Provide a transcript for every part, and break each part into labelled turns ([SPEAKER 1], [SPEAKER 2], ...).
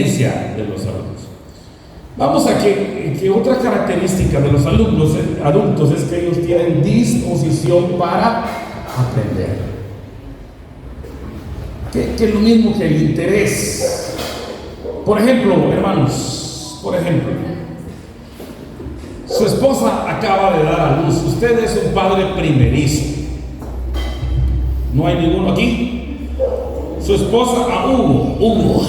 [SPEAKER 1] de los alumnos. Vamos a que otra característica de los alumnos adultos es que ellos tienen disposición para aprender. Que es lo mismo que el interés. Por ejemplo, hermanos, su esposa acaba de dar a luz. Usted es un padre primerizo. ¿No hay ninguno aquí? Su esposa, a Hugo.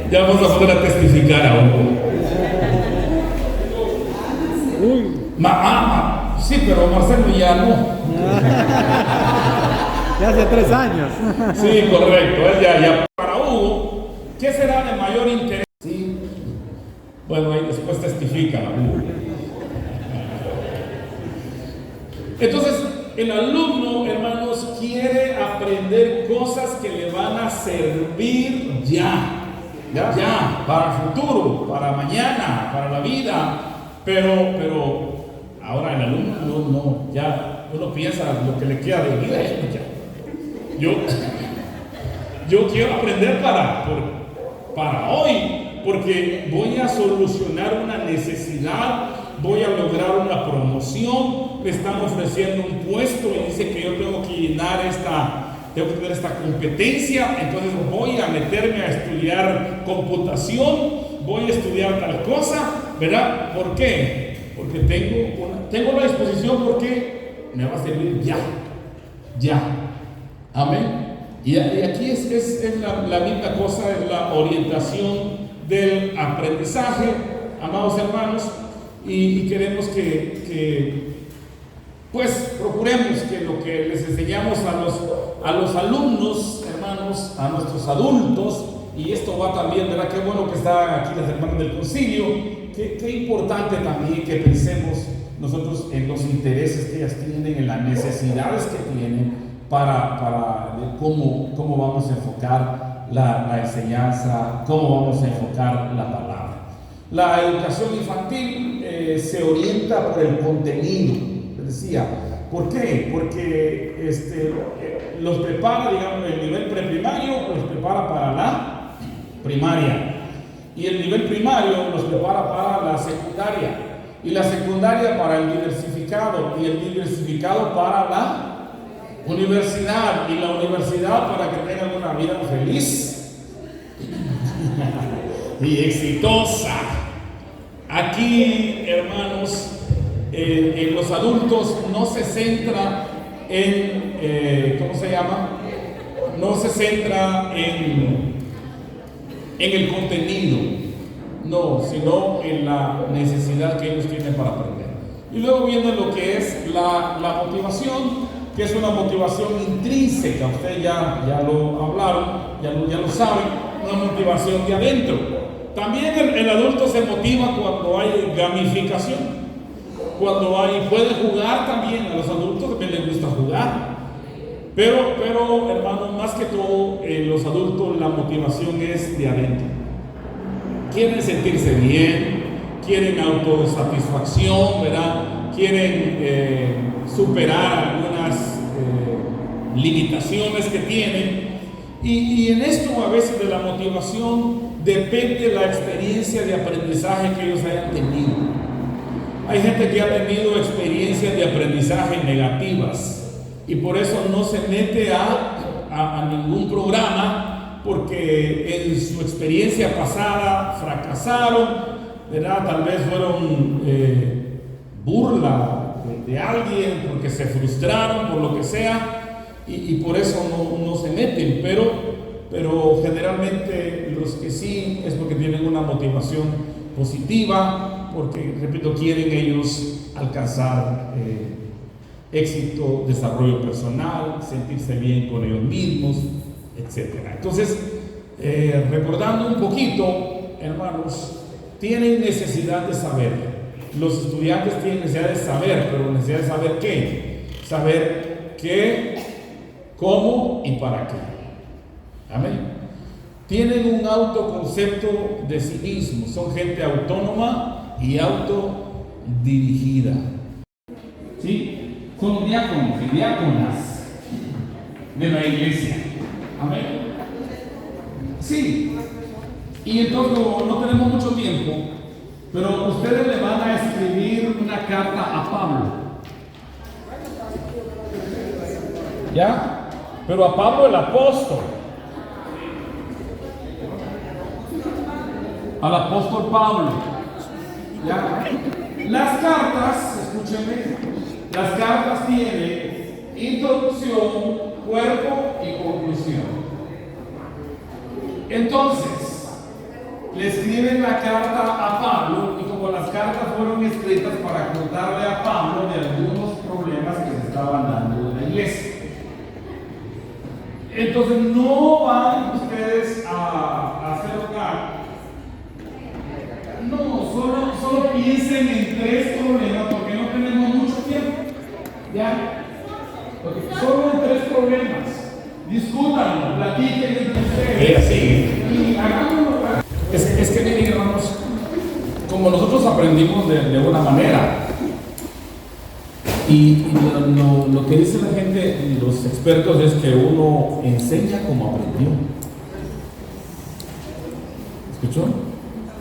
[SPEAKER 1] Ya vamos a poder testificar a Hugo. Sí, pero Marcelo ya no.
[SPEAKER 2] Ya hace 3 años.
[SPEAKER 1] Sí, correcto. Él ya. Para Hugo, ¿qué será de mayor interés? Sí. Bueno, ahí después testifica a Hugo. Entonces, el alumno, hermanos, quiere aprender cosas que le van a servir ya, para el futuro, para mañana, para la vida. Pero ahora el alumno ya uno piensa lo que le queda de vida. Yo quiero aprender para hoy, porque voy a solucionar una necesidad, voy a lograr una promoción, me están ofreciendo un puesto y dice que yo tengo que llenar tengo que tener esta competencia, entonces voy a meterme a estudiar computación, voy a estudiar tal cosa, ¿verdad? ¿Por qué? Porque tengo la disposición, porque me va a servir ya. Amén. Y aquí es la misma cosa, es la orientación del aprendizaje, amados hermanos, y queremos que pues procuremos que lo que les enseñamos a los alumnos, hermanos, a nuestros adultos, y esto va también, ¿verdad? Qué bueno que están aquí las hermanas del concilio, qué importante también que pensemos nosotros en los intereses que ellas tienen, en las necesidades que tienen, para cómo vamos a enfocar la enseñanza, cómo vamos a enfocar la palabra. La educación infantil se orienta por el contenido. Decía, ¿por qué? Porque los prepara, digamos, el nivel preprimario los prepara para la primaria, y el nivel primario los prepara para la secundaria, y la secundaria para el diversificado, y el diversificado para la universidad, y la universidad para que tengan una vida feliz y exitosa. Aquí, hermanos, en los adultos no se centra en, no se centra en el contenido, no, sino en la necesidad que ellos tienen para aprender. Y luego viene lo que es la motivación, que es una motivación intrínseca. Ustedes ya lo hablaron, ya lo saben, una motivación de adentro. También el adulto se motiva cuando hay gamificación. Puede jugar también. A los adultos también les gusta jugar, pero hermanos, más que todo, los adultos, la motivación es de adentro. Quieren sentirse bien, quieren autosatisfacción, ¿verdad? Quieren superar algunas limitaciones que tienen, y en esto a veces de la motivación depende la experiencia de aprendizaje que ellos hayan tenido. Hay gente que ha tenido experiencias de aprendizaje negativas y por eso no se mete a ningún programa, porque en su experiencia pasada fracasaron, ¿verdad? Tal vez fueron burla de alguien, porque se frustraron por lo que sea, y por eso no se meten, pero generalmente los que sí es porque tienen una motivación positiva, porque, repito, quieren ellos alcanzar éxito, desarrollo personal, sentirse bien con ellos mismos, etc. Entonces, recordando un poquito, hermanos, tienen necesidad de saber. Los estudiantes tienen necesidad de saber, pero necesidad de saber qué. Saber qué, cómo y para qué. Amén. Tienen un autoconcepto de sí mismos, son gente autónoma y autodirigida. ¿Sí? Son diáconos y diáconas de la iglesia. Amén. Sí. Y entonces no tenemos mucho tiempo, pero ustedes le van a escribir una carta a Pablo. ¿Ya? Pero a Pablo el apóstol. Al apóstol Pablo. ¿Ya? Las cartas, escúchenme, las cartas tienen introducción, cuerpo y conclusión. Entonces, le escriben la carta a Pablo, y como las cartas fueron escritas para contarle a Pablo de algunos problemas que se estaban dando en la iglesia. Entonces, no van ustedes a hacer una... No, solo piensen en 3 problemas, porque no tenemos mucho tiempo. ¿Ya? Porque solo en 3 problemas. Discútanlo, platiquen entre ustedes. Y hagámoslo. Es que miren, hermanos, como nosotros aprendimos de una manera, y lo que dice la gente, los expertos, es que uno enseña como aprendió. ¿Escuchó?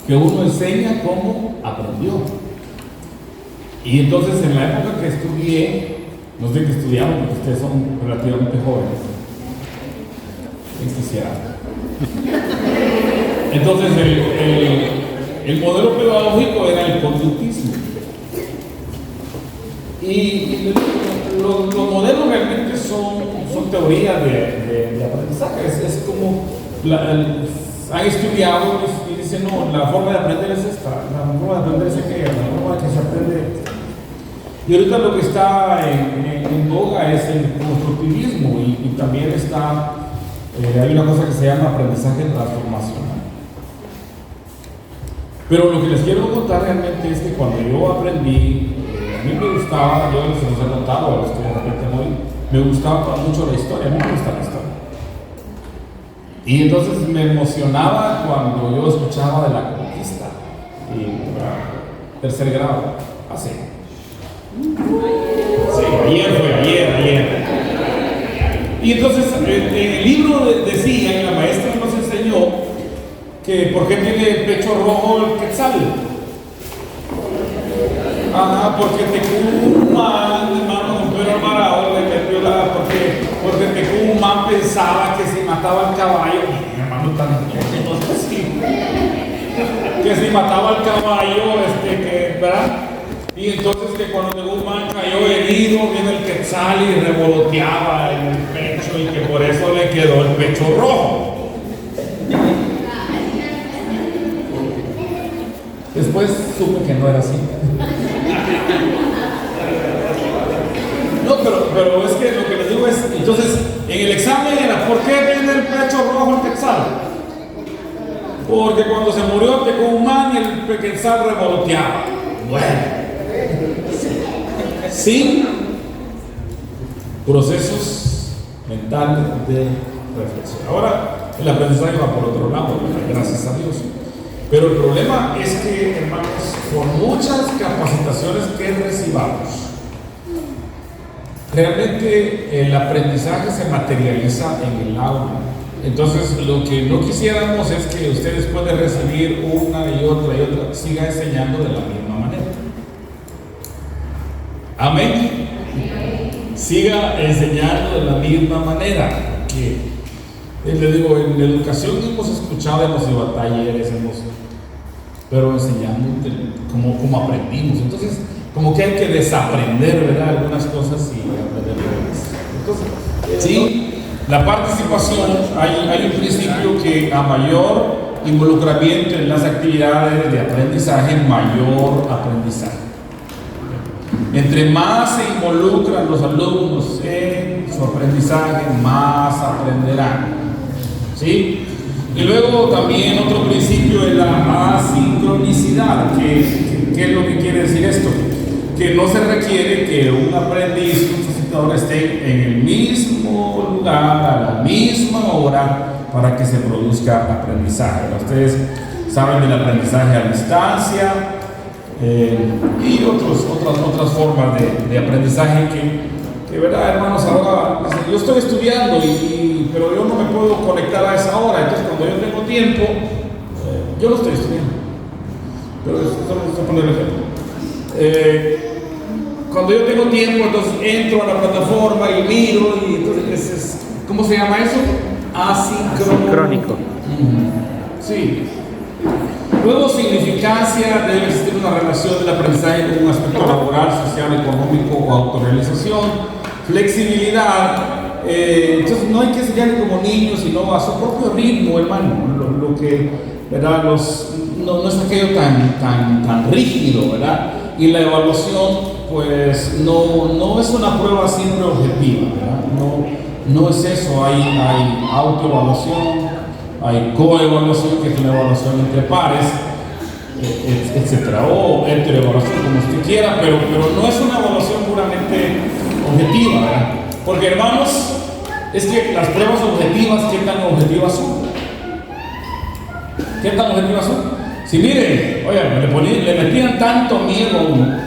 [SPEAKER 1] Que uno enseña como aprendió. Y entonces en la época que estudié, no sé que estudiamos porque ustedes son relativamente jóvenes, quisiera. Entonces el modelo pedagógico era el conductismo. Y los modelos realmente son teorías de aprendizaje. Es como han estudiado y dicen, no, la forma de aprender es esta, la forma de aprender es aquella, la forma que se aprende. Y ahorita lo que está en boga es el constructivismo, y también está, hay una cosa que se llama aprendizaje transformacional. Pero lo que les quiero contar realmente es que cuando yo aprendí, a mí me gustaba, yo se los he contado a los que de repente hoy, me gustaba mucho la historia, a mí me gusta la historia. Y entonces me emocionaba cuando yo escuchaba de la conquista, y tercer grado, así. Sí, ayer. Y entonces en el libro decía, y la maestra nos enseñó, que por qué tiene el pecho rojo el quetzal. Porque Tecumán, hermano don Pedro Alvarado, le metió porque Tecumán pensaba que si mataba al caballo, mi hermano tan que si mataba al caballo, ¿verdad? Y entonces que cuando Tecumán cayó herido, viene el quetzal y revoloteaba en el pecho, y que por eso le quedó el pecho rojo. Después supe que no era así. No, pero es que lo que les digo es, entonces, en el examen era, ¿por qué tiene el pecho rojo el quetzal? Porque cuando se murió Tecumán, el quetzal revoloteaba. Bueno. Sin procesos mentales de reflexión. Ahora, el aprendizaje va por otro lado, gracias a Dios. Pero el problema es que, hermanos, por muchas capacitaciones que recibamos, realmente el aprendizaje se materializa en el aula. Entonces, lo que no quisiéramos es que usted, después de recibir una y otra, siga enseñando de la misma manera. Amén. Siga enseñando de la misma manera. Que le digo, en la educación hemos escuchado, hemos ido a talleres, pero enseñando como aprendimos. Entonces, como que hay que desaprender, ¿verdad?, algunas cosas y aprender otras. Entonces, sí, la participación, hay un principio que a mayor involucramiento en las actividades de aprendizaje, mayor aprendizaje. Entre más se involucran los alumnos en su aprendizaje, más aprenderán. ¿Sí? Y luego también otro principio es la asincronicidad. ¿Qué es lo que quiere decir esto? Que no se requiere que un aprendiz, un facilitador, esté en el mismo lugar, a la misma hora, para que se produzca aprendizaje. Ustedes saben del aprendizaje a distancia, y otras formas de aprendizaje que verdad, hermanos, ahora yo estoy estudiando pero yo no me puedo conectar a esa hora. Entonces, cuando yo tengo tiempo, Yo lo estoy estudiando, pero solo estoy poniendo el ejemplo. Cuando yo tengo tiempo, entonces entro a la plataforma y miro, y entonces ¿cómo se llama eso? Asincrónico. Sí. Luego, significancia: debe existir una relación del aprendizaje con un aspecto laboral, social, económico o autorrealización. Flexibilidad, entonces no hay que enseñarle como niños, sino a su propio ritmo, hermano. Lo que, ¿verdad? No es aquello tan rígido, ¿verdad? Y la evaluación, pues no es una prueba siempre objetiva, ¿verdad? No es eso. Hay autoevaluación, hay coevaluación, que es una evaluación entre pares, etcétera, o heteroevaluación, como usted quiera, pero no es una evaluación puramente objetiva, ¿verdad? Porque, hermanos, es que las pruebas objetivas, ¿qué tan objetivas son? ¿Qué tan objetivas son? Si miren, oye, le metían tanto miedo a uno,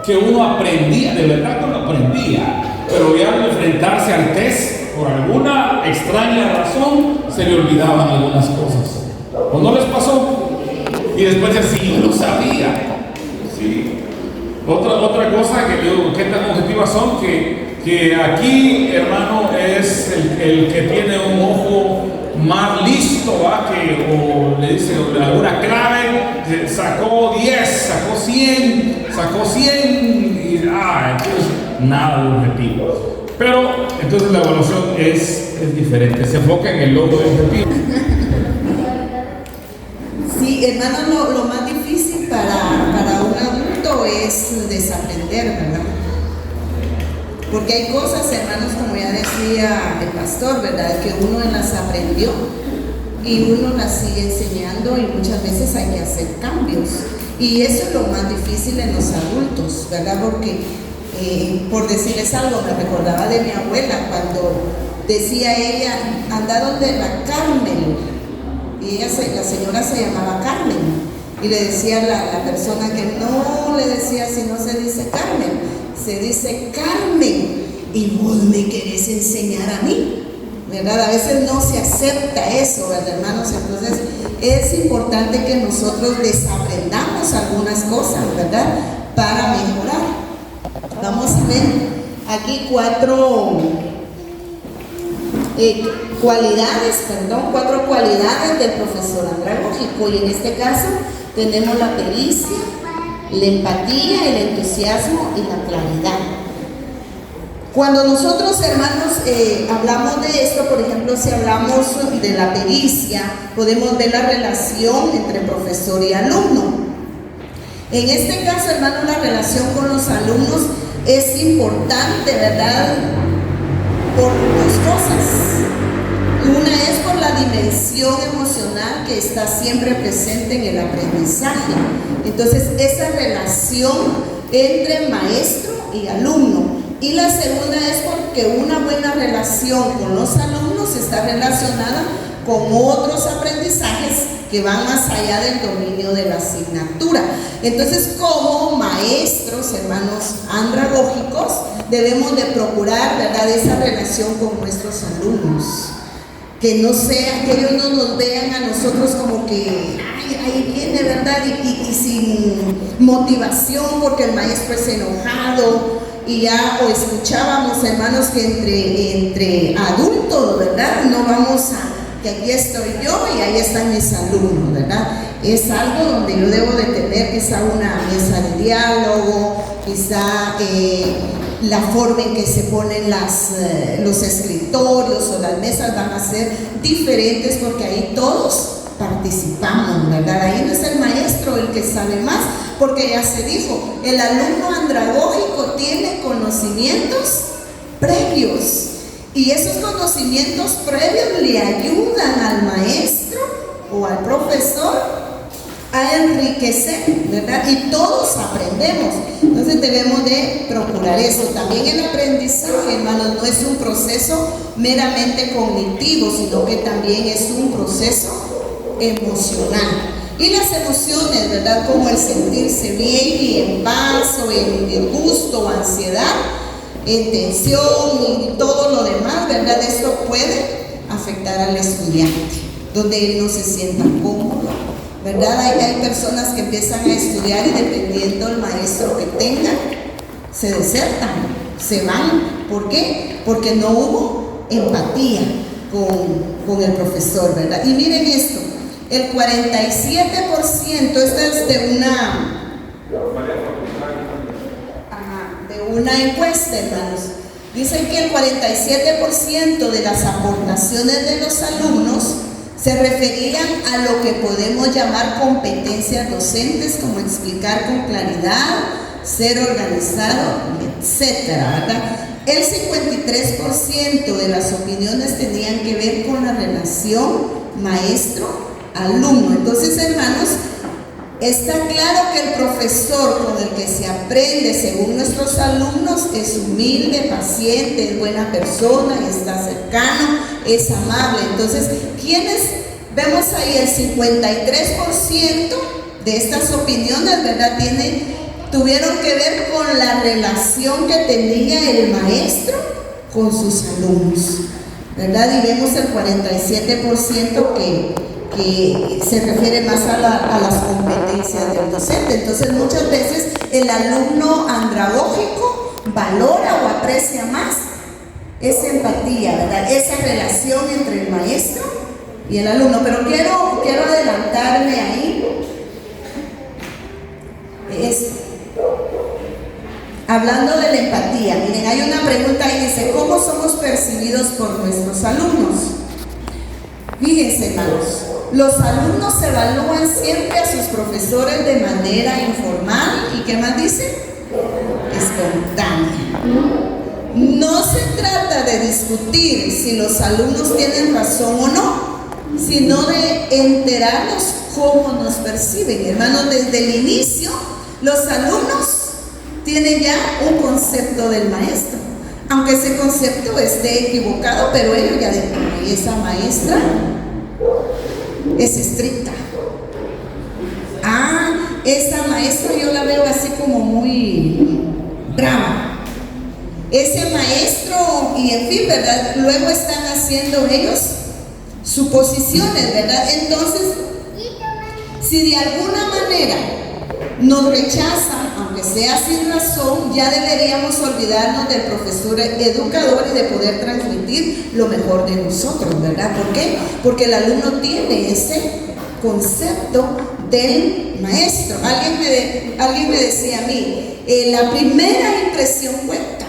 [SPEAKER 1] que uno aprendía, de verdad que uno aprendía, pero ya al enfrentarse al test, por alguna extraña razón, se le olvidaban algunas cosas. ¿O no les pasó? Y después así, yo lo sabía. Sí. Otra cosa que digo, ¿qué tan objetivas son? Que aquí, hermano, es el que tiene un ojo más listo, ¿va? O le dice alguna clave, sacó 10, sacó 100, y entonces nada de objetivo. Pero entonces la evaluación es diferente, se enfoca en el logro del objetivo.
[SPEAKER 2] Sí, hermano, lo más difícil para un adulto es desaprender, ¿verdad? Porque hay cosas, hermanos, como ya decía el pastor, ¿verdad?, que uno las aprendió y uno las sigue enseñando, y muchas veces hay que hacer cambios. Y eso es lo más difícil en los adultos, ¿verdad? Porque, por decirles algo, me recordaba de mi abuela cuando decía ella: anda donde la Carmen. Y la señora se llamaba Carmen, y le decía la persona que no, le decía: si no se dice Carmen, se dice Carmen, y vos me querés enseñar a mí, ¿verdad? A veces no se acepta eso, ¿verdad, hermanos? Entonces es importante que nosotros desaprendamos algunas cosas, ¿verdad?, para mejorar. Vamos a ver aquí cuatro cualidades del profesor andragógico, y en este caso tenemos la pericia, la empatía, el entusiasmo y la claridad. Cuando nosotros, hermanos, hablamos de esto, por ejemplo, si hablamos de la pericia, podemos ver la relación entre profesor y alumno. En este caso, hermanos, la relación con los alumnos es importante, ¿verdad?, por dos cosas. Una es por la dimensión emocional que está siempre presente en el aprendizaje. Entonces, esa relación entre maestro y alumno. Y la segunda es porque una buena relación con los alumnos está relacionada con otros aprendizajes que van más allá del dominio de la asignatura. Entonces, como maestros, hermanos andragógicos, debemos de procurar, ¿verdad?, esa relación con nuestros alumnos. Que no sea, que ellos no nos vean a nosotros como que ahí viene, ¿verdad?, y sin motivación, porque el maestro es enojado. Y ya o escuchábamos, hermanos, que entre adultos, ¿verdad?, no vamos que aquí estoy yo y ahí están mis alumnos, ¿verdad? Es algo donde yo debo de tener quizá una mesa de diálogo, quizá la forma en que se ponen los escritorios o las mesas van a ser diferentes, porque ahí todos participamos, ¿verdad? Ahí no es el maestro el que sabe más, porque ya se dijo, el alumno andragógico tiene conocimientos previos, y esos conocimientos previos le ayudan al maestro o al profesor a enriquecer, ¿verdad? Y todos aprendemos. Entonces debemos de procurar eso. También el aprendizaje, hermanos, no es un proceso meramente cognitivo, sino que también es un proceso emocional. Y las emociones, ¿verdad?, como el sentirse bien y en paz, o en gusto o ansiedad, en tensión y todo lo demás, ¿verdad?, esto puede afectar al estudiante, donde él no se sienta cómodo, ¿verdad? Hay personas que empiezan a estudiar y dependiendo del maestro que tengan, se desertan, se van. ¿Por qué? Porque no hubo empatía con el profesor, ¿verdad? Y miren esto, el 47%, esta es de una encuesta, hermanos. Dicen que el 47% de las aportaciones de los alumnos se referían a lo que podemos llamar competencias docentes, como explicar con claridad, ser organizado, etcétera, ¿verdad? El 53% de las opiniones tenían que ver con la relación maestro-alumno. Entonces, hermanos, está claro que el profesor con el que se aprende, según nuestros alumnos, es humilde, paciente, es buena persona, está cercano, es amable. Entonces, ¿quiénes vemos ahí? El 53% de estas opiniones, ¿verdad?, tuvieron que ver con la relación que tenía el maestro con sus alumnos, ¿verdad? Y vemos el 47% que se refiere más a las competencias del docente. Entonces, muchas veces el alumno andragógico valora o aprecia más esa empatía, ¿verdad? Esa relación entre el maestro y el alumno. Pero quiero adelantarme ahí. Hablando de la empatía, miren, hay una pregunta ahí, dice, ¿cómo somos percibidos por nuestros alumnos? Fíjense, hermanos, los alumnos evalúan siempre a sus profesores de manera informal y ¿qué más dice? Espontánea. No se trata de discutir si los alumnos tienen razón o no, sino de enterarnos cómo nos perciben. Hermanos, desde el inicio, los alumnos tienen ya un concepto del maestro, aunque ese concepto esté equivocado, pero ellos ya dicen, esa maestra es estricta. Esa maestra yo la veo así como muy brava. Ese maestro, y en fin, ¿verdad? Luego están haciendo ellos suposiciones, ¿verdad? Entonces, si de alguna manera nos rechazan, aunque sea sin razón, ya deberíamos olvidarnos del profesor educador y de poder transmitir lo mejor de nosotros, ¿verdad? ¿Por qué? Porque el alumno tiene ese concepto del maestro. Alguien me decía a mí, la primera impresión cuenta.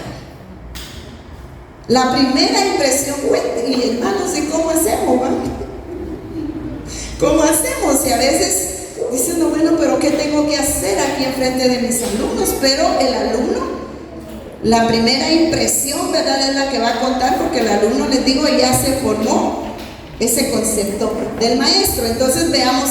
[SPEAKER 2] La primera impresión cuenta. Y hermanos, ¿y cómo hacemos? ¿Va? ¿Cómo hacemos? Y a veces dicen, no, bueno, pero ¿qué tengo que hacer aquí enfrente de mis alumnos? Pero el alumno, la primera impresión, ¿verdad?, es la que va a contar, porque el alumno, les digo, ya se formó ese concepto del maestro. Entonces veamos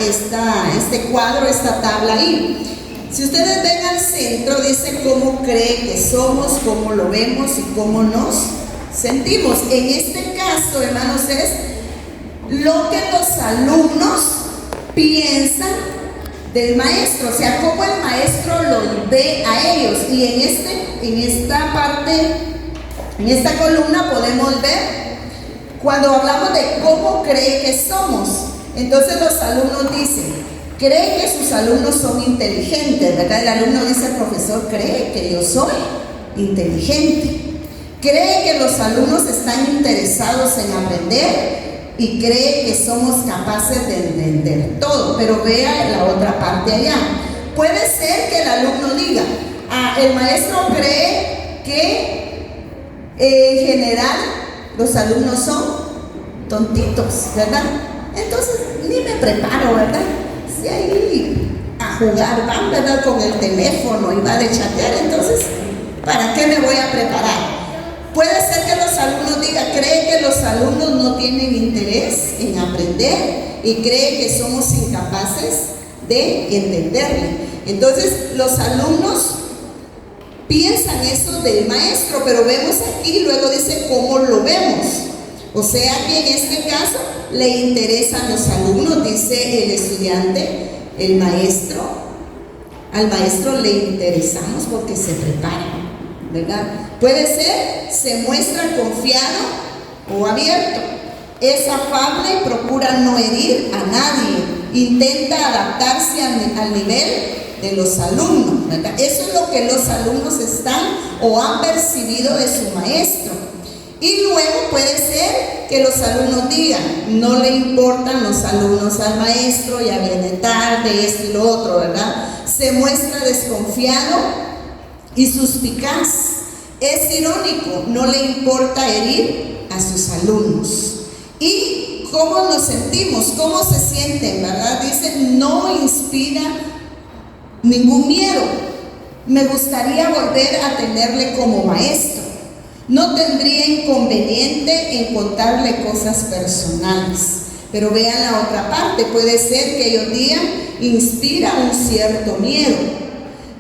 [SPEAKER 2] este cuadro, esta tabla ahí. Si ustedes ven al centro, dice cómo cree que somos, cómo lo vemos y cómo nos sentimos. En este caso, hermanos, es lo que los alumnos piensan del maestro, o sea, cómo el maestro los ve a ellos. Y en esta parte, en esta columna podemos ver cuando hablamos de cómo cree que somos. Entonces los alumnos dicen, cree que sus alumnos son inteligentes, ¿verdad? El alumno dice, el profesor cree que yo soy inteligente. Cree que los alumnos están interesados en aprender y cree que somos capaces de entender todo. Pero vea la otra parte allá. Puede ser que el alumno diga, el maestro cree que en general los alumnos son tontitos, ¿verdad? Entonces ni me preparo, ¿verdad? Si ahí a jugar van, ¿verdad?, con el teléfono y va de chatear, entonces ¿para qué me voy a preparar? Puede ser que los alumnos digan, cree que los alumnos no tienen interés en aprender y cree que somos incapaces de entenderle. Entonces los alumnos piensan eso del maestro, pero vemos aquí, luego dice cómo lo vemos. O sea que en este caso le interesan los alumnos, dice el estudiante, el maestro. Al maestro le interesamos porque se prepara, ¿verdad? Puede ser, se muestra confiado o abierto, es afable y procura no herir a nadie. intenta adaptarse al nivel de los alumnos, ¿verdad? Eso es lo que los alumnos están o han percibido de su maestro. Y luego puede ser que los alumnos digan, no le importan los alumnos al maestro, ya viene tarde, esto y lo otro, ¿verdad? Se muestra desconfiado y suspicaz. Es irónico, no le importa herir a sus alumnos. ¿Y cómo nos sentimos? ¿Cómo se sienten, verdad? Dicen, no inspira ningún miedo. Me gustaría volver a tenerle como maestro. No tendría inconveniente en contarle cosas personales. Pero vean la otra parte, puede ser que ellos digan, inspira un cierto miedo.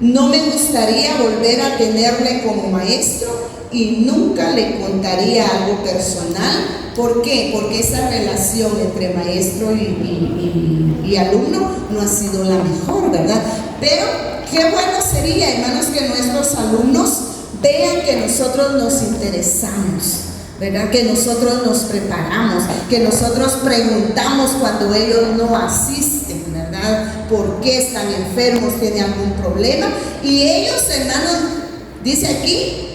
[SPEAKER 2] No me gustaría volver a tenerle como maestro y nunca le contaría algo personal. ¿Por qué? Porque esa relación entre maestro y alumno no ha sido la mejor, ¿verdad? Pero qué bueno sería, hermanos, que nuestros alumnos vean que nosotros nos interesamos, ¿verdad? Que nosotros nos preparamos, que nosotros preguntamos cuando ellos no asisten, ¿verdad? ¿Por qué están enfermos? ¿Tienen algún problema? Y ellos, hermanos, dice aquí,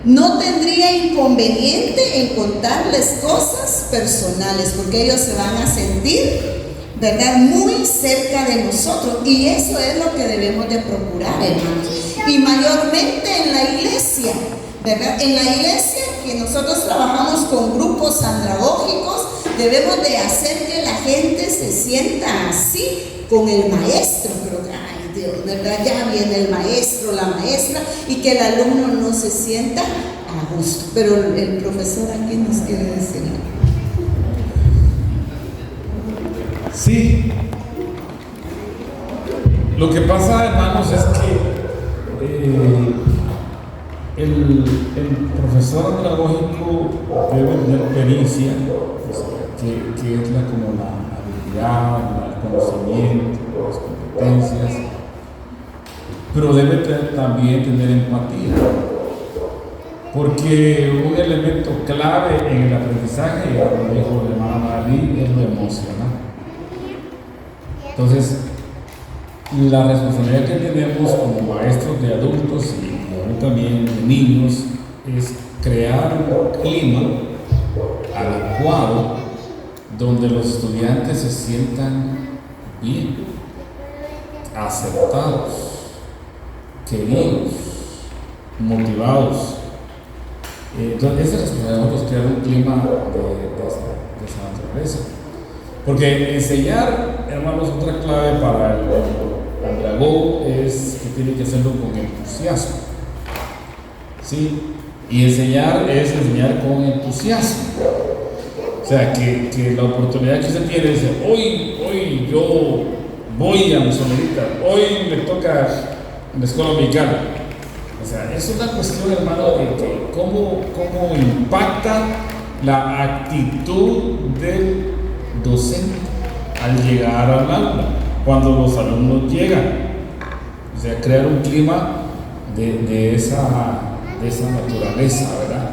[SPEAKER 2] no tendría inconveniente en contarles cosas personales, porque ellos se van a sentir, ¿verdad?, muy cerca de nosotros. Y eso es lo que debemos de procurar, hermanos. Y mayormente en la iglesia, ¿verdad? En la iglesia que nosotros trabajamos con grupos andragógicos, debemos de hacer que la gente se sienta así con el maestro. Pero, ay Dios, ¿verdad? Ya viene el maestro, la maestra, y que el alumno no se sienta a gusto. Pero el profesor aquí nos quiere decir.
[SPEAKER 1] Sí. Lo que pasa, hermanos, es que el profesor andragógico debe tener pericia, pues, que es como la habilidad, el conocimiento, las competencias, pero debe también tener empatía, porque un elemento clave en el aprendizaje, como dijo la hermana Marí, es lo emocional. Entonces, la responsabilidad que tenemos como maestros de adultos y también de niños es crear un clima adecuado donde los estudiantes se sientan bien, aceptados, queridos, motivados. Entonces, esa es la responsabilidad de nosotros, crear un clima de esa naturaleza. Porque enseñar, hermanos, otra clave para el andragógico es que tiene que hacerlo con entusiasmo. ¿Sí? Y enseñar es enseñar con entusiasmo. O sea, que la oportunidad que usted tiene es decir, hoy yo voy a mi somerita, hoy me toca en la escuela dominical. O sea, es una cuestión, hermano, de que cómo impacta la actitud del docente al llegar al aula, cuando los alumnos llegan. O sea, crear un clima de esa naturaleza, ¿verdad?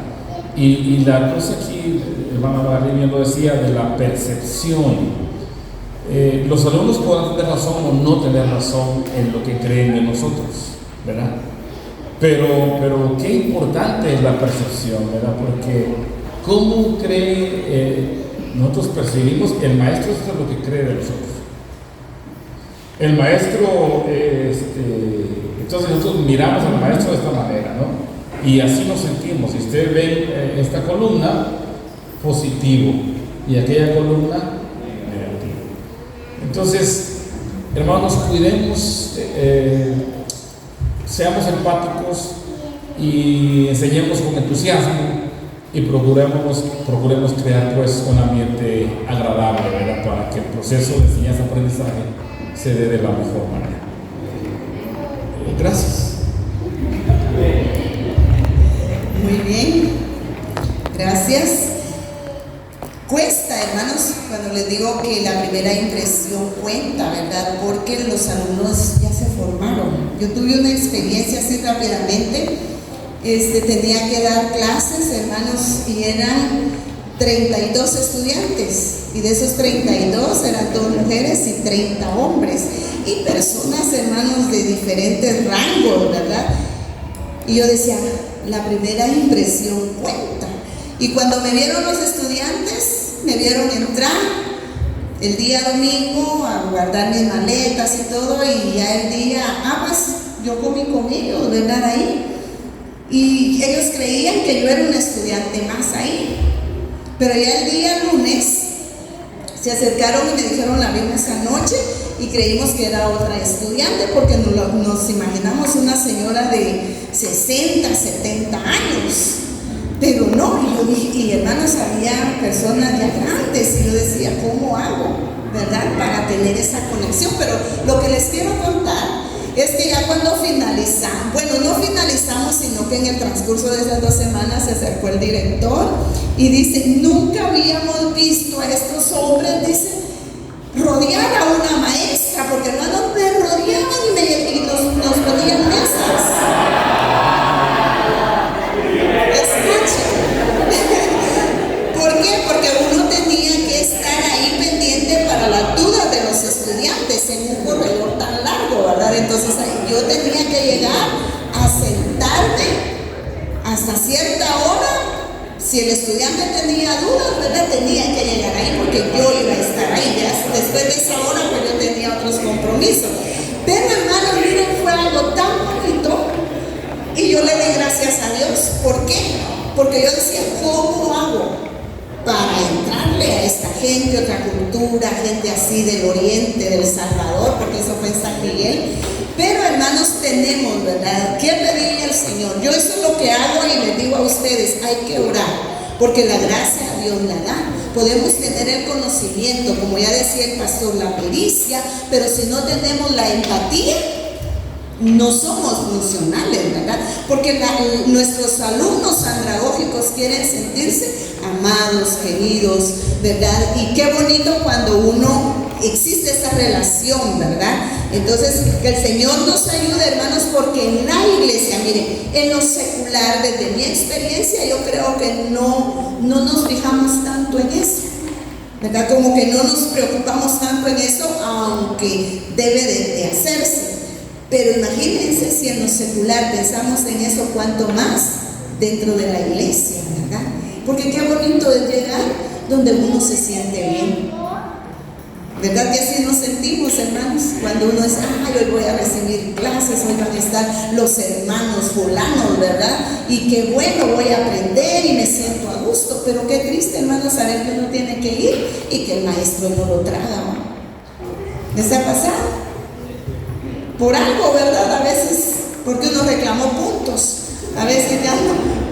[SPEAKER 1] Y la cosa aquí, hermano María bien lo decía, de la percepción. Los alumnos podrán tener razón o no tener razón en lo que creen de nosotros, ¿verdad? Pero qué importante es la percepción, ¿verdad? Porque ¿cómo cree? Nosotros percibimos, el maestro es lo que cree de nosotros. El maestro, entonces nosotros miramos al maestro de esta manera, ¿no? Y así nos sentimos. Si usted ve esta columna, positivo, y aquella columna, negativo. Entonces, hermanos, cuidemos, seamos empáticos y enseñemos con entusiasmo y procuremos crear pues un ambiente agradable, ¿verdad? Para que el proceso de enseñanza-aprendizaje se dé de la mejor manera. Gracias.
[SPEAKER 2] Muy bien, gracias. Cuesta, hermanos, cuando les digo que la primera impresión cuenta, ¿verdad? Porque los alumnos ya se formaron. Yo tuve una experiencia así rápidamente. Tenía que dar clases, hermanos, y eran 32 estudiantes, y de esos 32 eran 2 mujeres y 30 hombres, y personas, hermanos, de diferentes rangos, ¿verdad? Y yo decía, la primera impresión cuenta. Y cuando me vieron los estudiantes, me vieron entrar el día domingo a guardar mis maletas y todo, y ya el día, pues yo comí con ellos, ¿verdad? Ahí. Y ellos creían que yo era una estudiante más ahí. Pero ya el día lunes se acercaron y me dijeron la misma esa noche, y creímos que era otra estudiante porque nos imaginamos una señora de 60, 70 años. Pero no, y yo dije, y hermanos, había personas ya grandes, y yo decía, ¿cómo hago, verdad, para tener esa conexión? Pero lo que les quiero contar es que ya cuando finalizamos, bueno, no finalizamos, sino que en el transcurso de esas 2 semanas se acercó el director y dice, nunca habíamos visto a estos hombres, dice, rodear a una maestra, porque hermanos me rodeaban y nos ponían mesas. ¿Por qué? Porque uno tenía que estar ahí pendiente para las dudas de los estudiantes en un corredor tan largo, ¿verdad? Entonces yo tenía que llegar a sentarme hasta cierta hora. Si el estudiante tenía dudas, ¿verdad? Tenía que llegar ahí porque yo iba a estar ahí. Ya después de esa hora, pues yo tenía otros compromisos. Pero hermanos, miren, fue algo tan bonito, y yo le di gracias a Dios. ¿Por qué? Porque yo decía, ¿cómo hago para entrarle a esta gente, otra cultura, gente así del oriente, del Salvador, porque eso fue en San Miguel? Pero hermanos, tenemos, ¿verdad?, que pedirle al Señor. Yo eso es lo que hago y les digo a ustedes, hay que orar, porque la gracia Dios la da. Podemos tener el conocimiento, como ya decía el pastor, la pericia, pero si no tenemos la empatía, no somos funcionales, ¿verdad? Porque nuestros alumnos andragógicos quieren sentirse amados, queridos, ¿verdad? Y qué bonito cuando existe esa relación, ¿verdad? Entonces, que el Señor nos ayude, hermanos, porque en la iglesia, miren, en lo secular, desde mi experiencia, yo creo que no nos fijamos tanto en eso, ¿verdad? Como que no nos preocupamos tanto en eso, aunque debe de hacerse. Pero imagínense si en lo secular pensamos en eso, cuanto más dentro de la iglesia, ¿verdad? Porque qué bonito es llegar donde uno se siente bien, ¿verdad? Que así nos sentimos, hermanos, cuando uno es, hoy voy a recibir clases, hoy van a estar los hermanos fulanos, ¿verdad? Y qué bueno, voy a aprender y me siento a gusto. Pero qué triste, hermanos, saber que uno tiene que ir y que el maestro no lo traga, ¿no? ¿Les ha pasado? Por algo, ¿verdad? A veces, porque uno reclamó puntos, a veces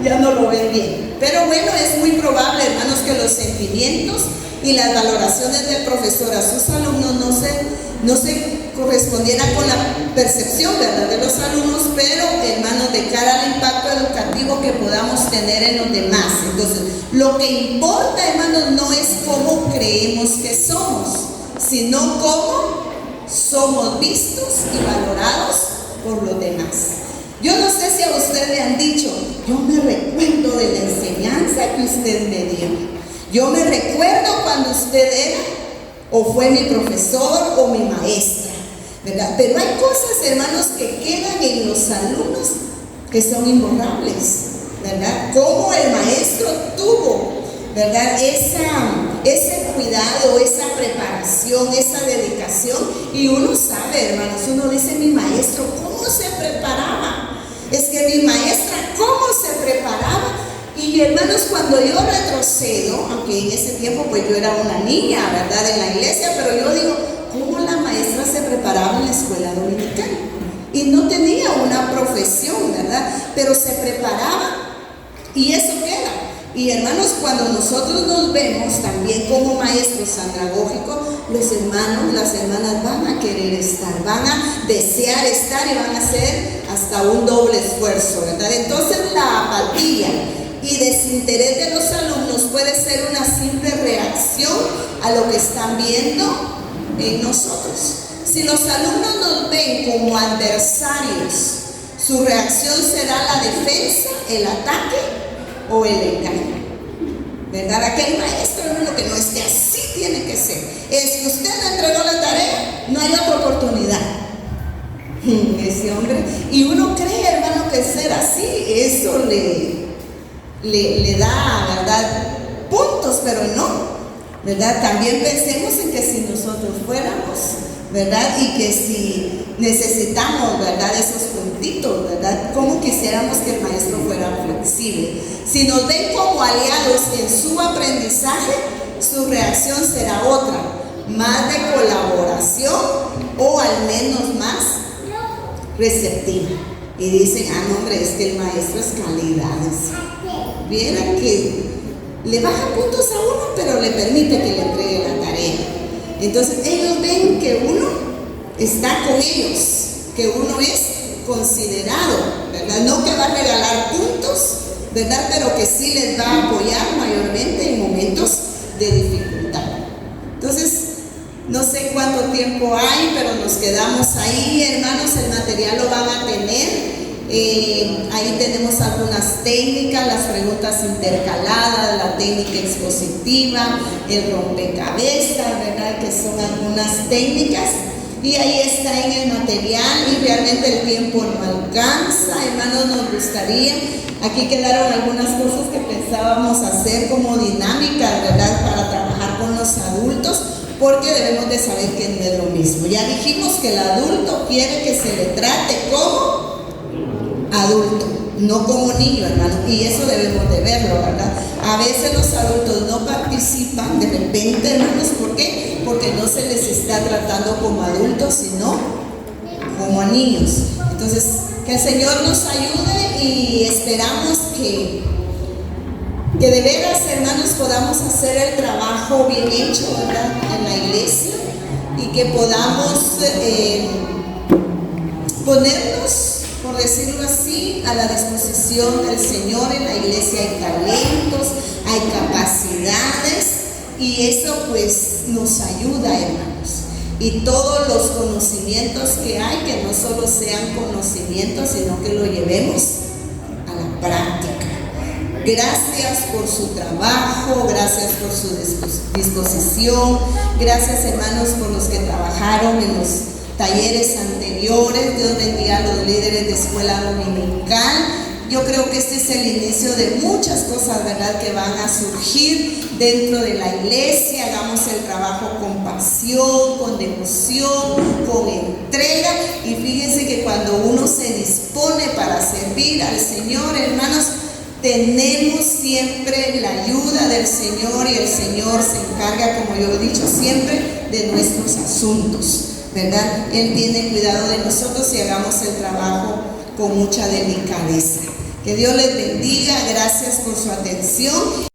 [SPEAKER 2] ya no lo ven bien. Pero bueno, es muy probable, hermanos, que los sentimientos y las valoraciones del profesor a sus alumnos no se correspondieran con la percepción, ¿verdad?, de los alumnos, pero, hermanos, de cara al impacto educativo que podamos tener en los demás. Entonces, lo que importa, hermanos, no es cómo creemos que somos, sino cómo somos vistos y valorados por los demás. Yo no sé si a usted le han dicho, yo me recuerdo de la enseñanza que usted me dio. Yo me recuerdo cuando usted era o fue mi profesor o mi maestra, ¿verdad? Pero hay cosas, hermanos, que quedan en los alumnos que son imborrables, ¿verdad? Como el maestro tuvo, ¿verdad?, ese cuidado, esa preparación, esa dedicación. Y uno sabe, hermanos, uno dice, mi maestro, ¿cómo se preparaba? Es que mi maestra, ¿cómo se preparaba? Y hermanos, cuando yo retrocedo, aunque en ese tiempo pues yo era una niña, ¿verdad?, en la iglesia, pero yo digo, ¿cómo la maestra se preparaba en la escuela dominical? Y no tenía una profesión, ¿verdad?, pero se preparaba, y eso queda. Y hermanos, cuando nosotros nos vemos también como maestros andragógicos, los hermanos, las hermanas van a querer estar, van a desear estar y van a hacer hasta un doble esfuerzo, ¿verdad? Entonces la apatía y desinterés de los alumnos puede ser una simple reacción a lo que están viendo en nosotros. Si los alumnos nos ven como adversarios, su reacción será la defensa, el ataque o el engaño. ¿verdad? Aquel maestro, hermano, que no esté así, tiene que ser. Es que usted le entregó la tarea, no hay otra oportunidad. Ese hombre, y uno cree, hermano, que ser así, eso le da, ¿verdad?, puntos, pero no, ¿verdad? También pensemos en que si nosotros fuéramos, ¿verdad?, y que si necesitamos, ¿verdad?, esos puntitos, ¿verdad?, cómo quisiéramos que el maestro fuera flexible. Si nos ven como aliados en su aprendizaje, su reacción será otra, más de colaboración o al menos más receptiva. Y dicen, no, hombre, es que el maestro es calidad. Vieran que le baja puntos a uno, pero le permite que le entregue la tarea. Entonces ellos ven que uno está con ellos, que uno es considerado, ¿verdad? No que va a regalar puntos, ¿verdad?, pero que sí les va a apoyar mayormente en momentos de dificultad. Entonces, no sé cuánto tiempo hay, pero nos quedamos ahí, hermanos. El material lo van a tener. Ahí tenemos algunas técnicas, las preguntas intercaladas, la técnica expositiva, el rompecabezas, ¿verdad?, que son algunas técnicas. Y ahí está en el material, y realmente el tiempo no alcanza, hermanos. Nos gustaría, aquí quedaron algunas cosas que pensábamos hacer como dinámicas, ¿verdad?, para trabajar con los adultos, porque debemos de saber que no es lo mismo. Ya dijimos que el adulto quiere que se le trate como adulto, no como niño, hermano, y eso debemos de verlo, ¿verdad? A veces los adultos no participan de repente, hermanos. ¿Por qué? Porque no se les está tratando como adultos, sino como a niños. Entonces, que el Señor nos ayude, y esperamos que de veras, hermanos, podamos hacer el trabajo bien hecho, ¿verdad?, en la iglesia, y que podamos ponernos, por decirlo así, a la disposición del Señor. En la iglesia hay talentos, hay capacidades, y eso pues nos ayuda, hermanos. Y todos los conocimientos que hay, que no solo sean conocimientos, sino que lo llevemos a la práctica. Gracias por su trabajo, gracias por su disposición, gracias, hermanos, por los que trabajaron en los talleres anteriores. Dios bendiga a los líderes de escuela dominical. Yo creo que este es el inicio de muchas cosas, ¿verdad?, que van a surgir dentro de la iglesia. Hagamos el trabajo con pasión, con devoción, con entrega. Y fíjense que cuando uno se dispone para servir al Señor, hermanos, tenemos siempre la ayuda del Señor, y el Señor se encarga, como yo he dicho siempre, de nuestros asuntos, ¿verdad? Él tiene cuidado de nosotros, y hagamos el trabajo con mucha delicadeza. Que Dios les bendiga, gracias por su atención.